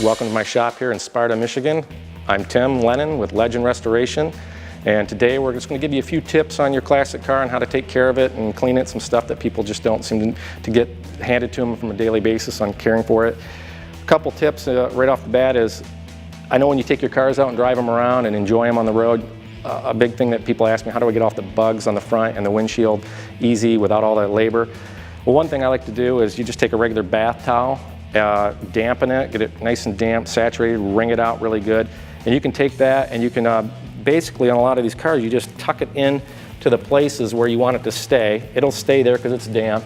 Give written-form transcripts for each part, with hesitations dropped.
Welcome to my shop here in Sparta, Michigan. I'm Tim Lennon with Legend Restoration, and today we're just going to give you a few tips on your classic car on how to take care of it and clean it, some stuff that people just don't seem to get handed to them from a daily basis on caring for it. A couple tips right off the bat is, I know when you take your cars out and drive them around and enjoy them on the road, a big thing that people ask me, how do I get off the bugs on the front and the windshield easy without all that labor? Well, one thing I like to do is you just take a regular bath towel, dampen it, get it nice and damp, saturated, wring it out really good. And you can take that and you can basically, on a lot of these cars, you just tuck it in to the places where you want it to stay. It'll stay there because it's damp.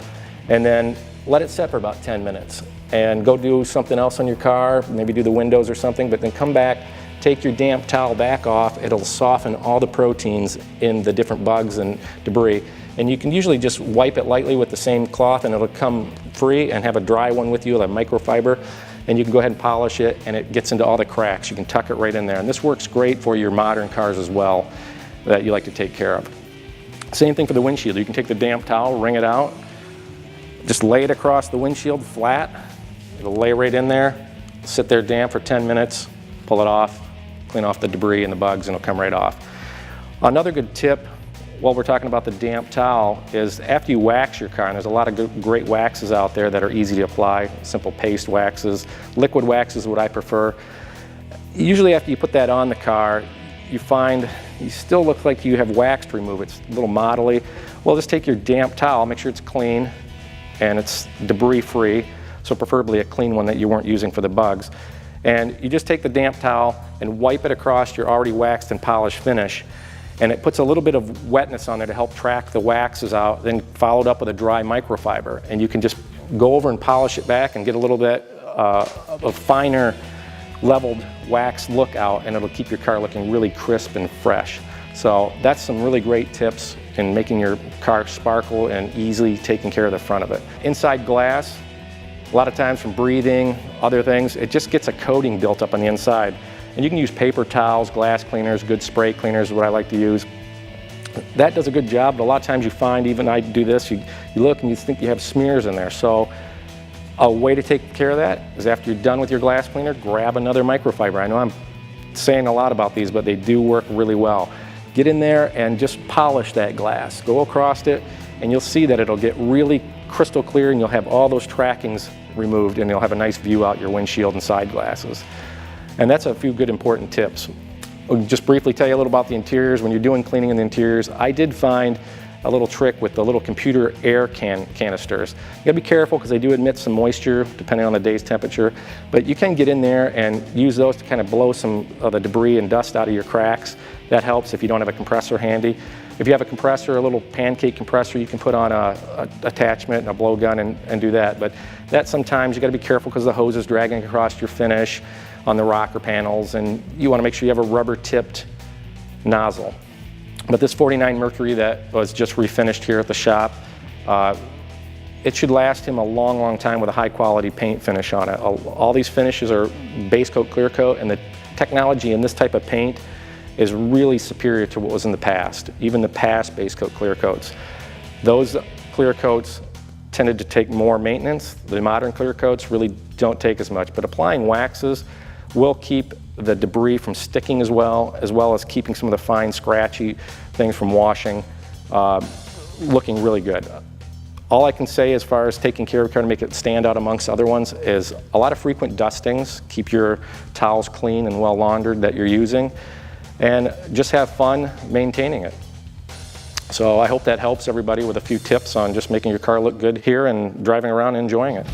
And then let it set for about 10 minutes. And go do something else on your car, maybe do the windows or something, but then come back, take your damp towel back off. It'll soften all the proteins in the different bugs and debris. And you can usually just wipe it lightly with the same cloth and it'll come free, and have a dry one with you, like microfiber. And you can go ahead and polish it and it gets into all the cracks. You can tuck it right in there. And this works great for your modern cars as well that you like to take care of. Same thing for the windshield. You can take the damp towel, wring it out, just lay it across the windshield flat. It'll lay right in there, sit there damp for 10 minutes, pull it off, clean off the debris and the bugs, and it'll come right off. Another good tip while we're talking about the damp towel is after you wax your car, and there's a lot of great waxes out there that are easy to apply, simple paste waxes. Liquid wax is what I prefer. Usually after you put that on the car, you find you still look like you have wax to remove. It's a little modelly. Well, just take your damp towel, make sure it's clean and it's debris free, so preferably a clean one that you weren't using for the bugs. And you just take the damp towel and wipe it across your already waxed and polished finish. And it puts a little bit of wetness on there to help track the waxes out, then followed up with a dry microfiber. And you can just go over and polish it back and get a little bit of a finer leveled wax look out, and it'll keep your car looking really crisp and fresh. So that's some really great tips in making your car sparkle and easily taking care of the front of it. Inside glass, a lot of times from breathing, other things, it just gets a coating built up on the inside. And you can use paper towels, glass cleaners, good spray cleaners is what I like to use. That does a good job, but a lot of times you find, even I do this, you look and you think you have smears in there. So a way to take care of that is after you're done with your glass cleaner, grab another microfiber. I know I'm saying a lot about these, but they do work really well. Get in there and just polish that glass. Go across it and you'll see that it'll get really crystal clear, and you'll have all those trackings removed, and you'll have a nice view out your windshield and side glasses. And that's a few good important tips. I'll just briefly tell you a little about the interiors. When you're doing cleaning in the interiors, I did find a little trick with the little computer air canisters. You gotta be careful because they do emit some moisture depending on the day's temperature, but you can get in there and use those to kind of blow some of the debris and dust out of your cracks. That helps if you don't have a compressor handy. If you have a compressor, a little pancake compressor, you can put on a attachment and a blowgun and do that. But that sometimes you gotta be careful because the hose is dragging across your finish on the rocker panels, and you want to make sure you have a rubber tipped nozzle. But this 49 Mercury that was just refinished here at the shop, it should last him a long time with a high quality paint finish on it. All these finishes are base coat, clear coat, and the technology in this type of paint is really superior to what was in the past, even the past base coat clear coats. Those clear coats tended to take more maintenance. The modern clear coats really don't take as much, but applying waxes will keep the debris from sticking as well as keeping some of the fine scratchy things from washing, looking really good. All I can say as far as taking care of your car to make it stand out amongst other ones is a lot of frequent dustings. Keep your towels clean and well laundered that you're using, and just have fun maintaining it. So I hope that helps everybody with a few tips on just making your car look good here and driving around and enjoying it.